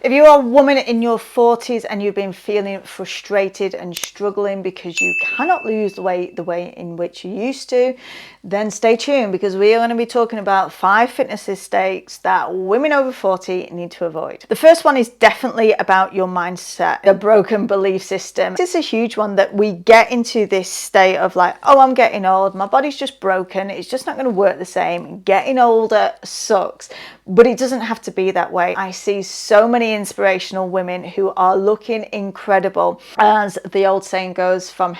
If you are a woman in your 40s and you've been feeling frustrated and struggling because you cannot lose the way in which you used to, then stay tuned, because we are going to be talking about 5 fitness mistakes that women over 40 need to avoid. The first one is definitely about your mindset, a broken belief system. This is a huge one, that we get into this state of like, oh, I'm getting old, my body's just broken, it's just not going to work the same, getting older sucks. But it doesn't have to be that way. I see so many inspirational women who are looking incredible. As the old saying goes from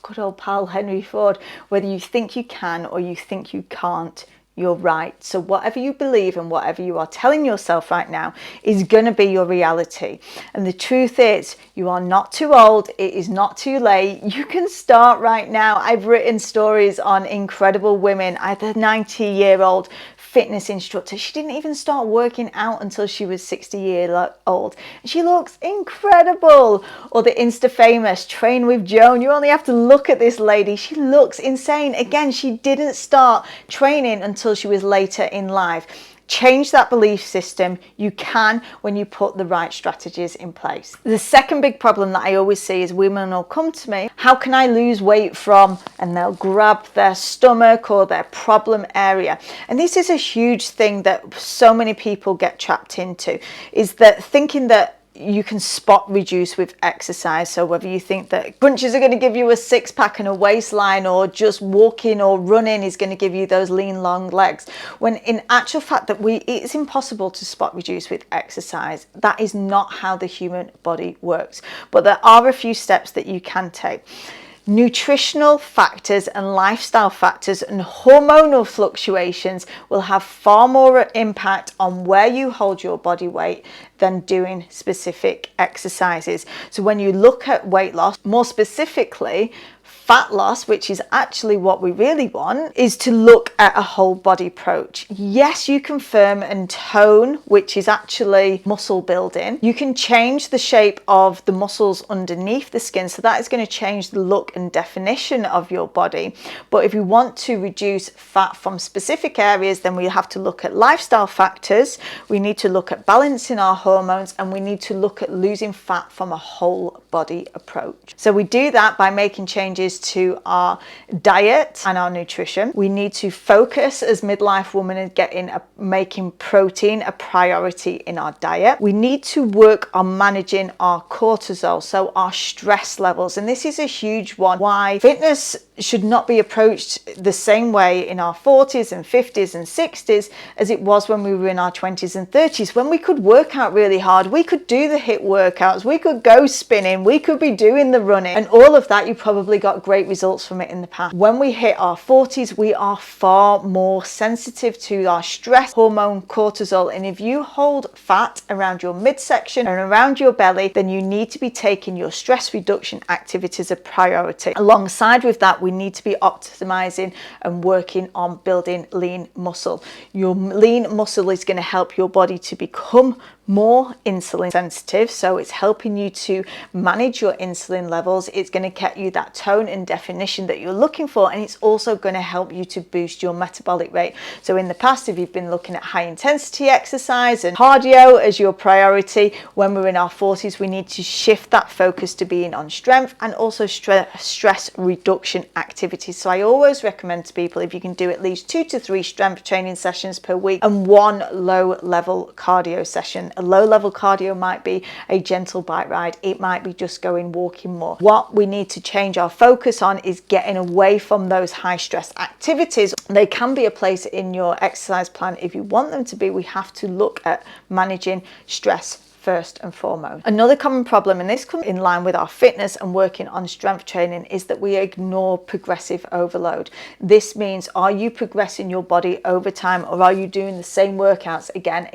good old pal Henry Ford, whether you think you can or you think you can't, you're right. So whatever you believe and whatever you are telling yourself right now is going to be your reality. And the truth is, you are not too old. It is not too late. You can start right now. I've written stories on incredible women. I had a 90-year-old fitness instructor. She didn't even start working out until she was 60 years old. She looks incredible. Or the Insta famous Train with Joan. You only have to look at this lady. She looks insane. Again, she didn't start training until she was later in life. Change that belief system. You can, when you put the right strategies in place. The second big problem that I always see is women will come to me, how can I lose weight from, and they'll grab their stomach or their problem area. And this is a huge thing that so many people get trapped into, is that thinking that you can spot reduce with exercise. So whether you think that crunches are going to give you a 6-pack and a waistline, or just walking or running is going to give you those lean long legs, when in actual fact that it's impossible to spot reduce with exercise. That is not how the human body works. But there are a few steps that you can take. Nutritional factors and lifestyle factors and hormonal fluctuations will have far more impact on where you hold your body weight than doing specific exercises. So when you look at weight loss, more specifically fat loss, which is actually what we really want, is to look at a whole body approach. Yes, you can firm and tone, which is actually muscle building. You can change the shape of the muscles underneath the skin, so that is going to change the look and definition of your body. But if you want to reduce fat from specific areas, then we have to look at lifestyle factors, we need to look at balancing our hormones, and we need to look at losing fat from a whole body approach. So we do that by making changes to our diet and our nutrition. We need to focus as midlife women and making protein a priority in our diet. We need to work on managing our cortisol, so our stress levels. And this is a huge one, why fitness should not be approached the same way in our 40s and 50s and 60s as it was when we were in our 20s and 30s, when we could work out really hard, we could do the HIIT workouts, we could go spinning, we could be doing the running, and all of that. You probably got great results from it in the past. When we hit our 40s, we are far more sensitive to our stress hormone, cortisol, and if you hold fat around your midsection and around your belly, then you need to be taking your stress reduction activities a priority. Alongside with that, we need to be optimizing and working on building lean muscle. Your lean muscle is going to help your body to become more insulin sensitive, so it's helping you to manage your insulin levels. It's going to get you that tone and definition that you're looking for, and it's also going to help you to boost your metabolic rate. So in the past, if you've been looking at high intensity exercise and cardio as your priority, when we're in our 40s, we need to shift that focus to being on strength and also stress reduction activities. So I always recommend to people, if you can do at least 2 to 3 strength training sessions per week and 1 low level cardio session. A low level cardio might be a gentle bike ride. It might be just going walking more. What we need to change our focus on is getting away from those high stress activities. They can be a place in your exercise plan if you want them to be. We have to look at managing stress first and foremost. Another common problem, and this comes in line with our fitness and working on strength training, is that we ignore progressive overload. This means, are you progressing your body over time, or are you doing the same workouts again?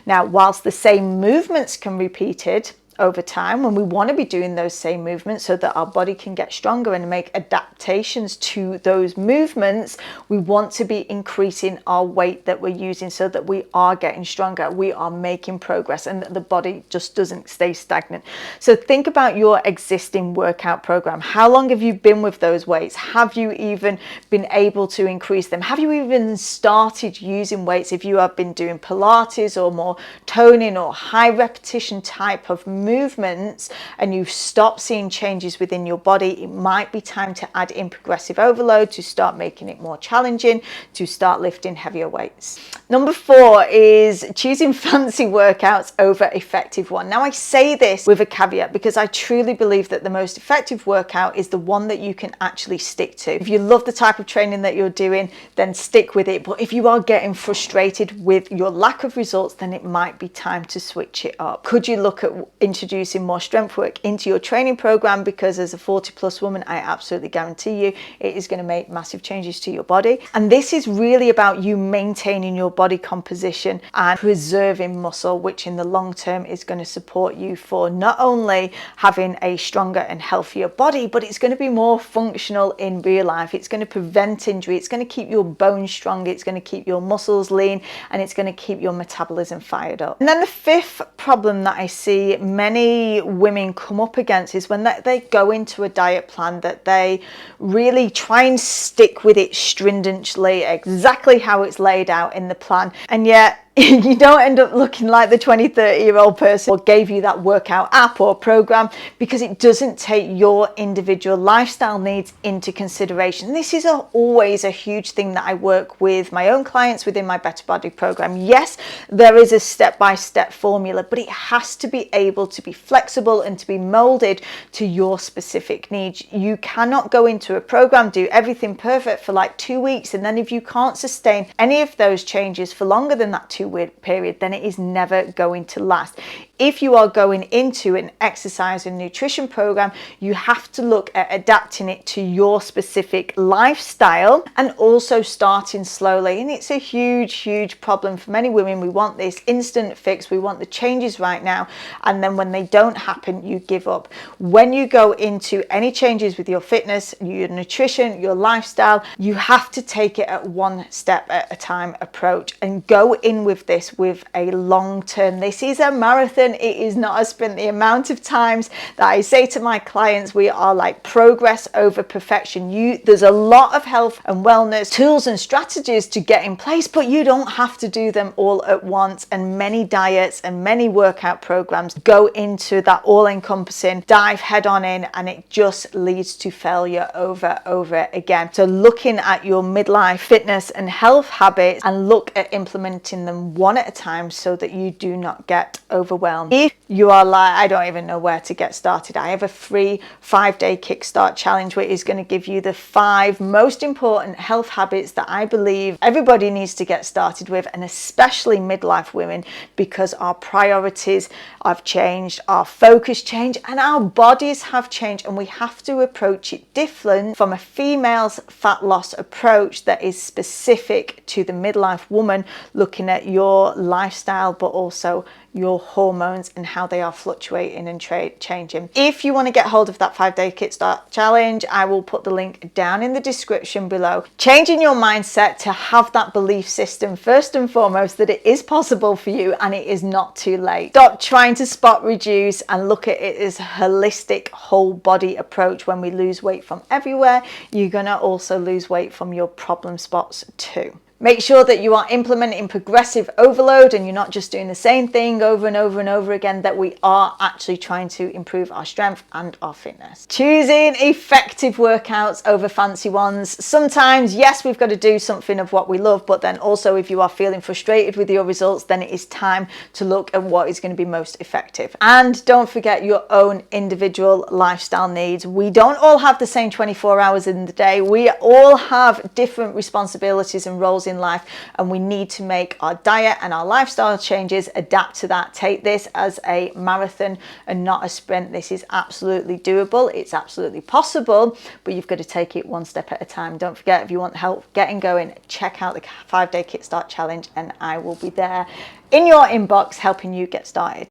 Now, whilst the same movements can be repeated, over time, when we want to be doing those same movements so that our body can get stronger and make adaptations to those movements, we want to be increasing our weight that we're using so that we are getting stronger, we are making progress, and that the body just doesn't stay stagnant. So think about your existing workout program. How long have you been with those weights? Have you even been able to increase them? Have you even started using weights? If you have been doing Pilates or more toning or high repetition type of movements and you've stopped seeing changes within your body, it might be time to add in progressive overload to start making it more challenging, to start lifting heavier weights. Number 4 is choosing fancy workouts over effective one. Now I say this with a caveat because I truly believe that the most effective workout is the one that you can actually stick to. If you love the type of training that you're doing, then stick with it. But if you are getting frustrated with your lack of results, then it might be time to switch it up. Could you look at introducing more strength work into your training program? Because as a 40+ woman, I absolutely guarantee you it is going to make massive changes to your body. And this is really about you maintaining your body composition and preserving muscle, which in the long term is going to support you for not only having a stronger and healthier body, but it's going to be more functional in real life. It's going to prevent injury. It's going to keep your bones strong. It's going to keep your muscles lean, and it's going to keep your metabolism fired up. And then the 5th problem that I see many women come up against is when they go into a diet plan that they really try and stick with it stringently, exactly how it's laid out in the plan, and yet you don't end up looking like the 20-30-year-old person who gave you that workout app or program, because it doesn't take your individual lifestyle needs into consideration. This is always a huge thing that I work with my own clients within my Better Body program. Yes, there is a step-by-step formula, but it has to be able to be flexible and to be molded to your specific needs. You cannot go into a program, do everything perfect for like 2 weeks, and then if you can't sustain any of those changes for longer than that 2-week period, then it is never going to last. If you are going into an exercise and nutrition program, you have to look at adapting it to your specific lifestyle and also starting slowly. And it's a huge problem for many women. We want this instant fix. We want the changes right now. And then when they don't happen, you give up. When you go into any changes with your fitness, your nutrition, your lifestyle, you have to take it at one step at a time approach and go in with this with a long term. This is a marathon. It is not a sprint. The amount of times that I say to my clients, we are like progress over perfection. There's a lot of health and wellness tools and strategies to get in place, but you don't have to do them all at once. And many diets and many workout programs go into that all-encompassing dive head on in, and it just leads to failure over again. So looking at your midlife fitness and health habits and look at implementing them one at a time so that you do not get overwhelmed. If you are like, I don't even know where to get started, I have a free 5-day kickstart challenge which is going to give you the 5 most important health habits that I believe everybody needs to get started with, and especially midlife women, because our priorities have changed, our focus changed, and our bodies have changed, and we have to approach it different from a female's fat loss approach that is specific to the midlife woman, looking at your lifestyle but also your hormones and how they are fluctuating and changing. If you want to get hold of that 5-day kickstart challenge, I will put the link down in the description below. Changing your mindset to have that belief system first and foremost that it is possible for you and it is not too late. Stop trying to spot reduce and look at it as a holistic whole body approach. When we lose weight from everywhere, you're gonna also lose weight from your problem spots too. Make sure that you are implementing progressive overload and you're not just doing the same thing over and over and over again, that we are actually trying to improve our strength and our fitness. Choosing effective workouts over fancy ones. Sometimes, yes, we've got to do something of what we love, but then also if you are feeling frustrated with your results, then it is time to look at what is going to be most effective. And don't forget your own individual lifestyle needs. We don't all have the same 24 hours in the day. We all have different responsibilities and roles in life, and we need to make our diet and our lifestyle changes adapt to that. Take this as a marathon and not a sprint. This is absolutely doable. It's absolutely possible, but you've got to take it one step at a time. Don't forget, if you want help getting going, check out the 5-day kickstart challenge and I will be there in your inbox helping you get started.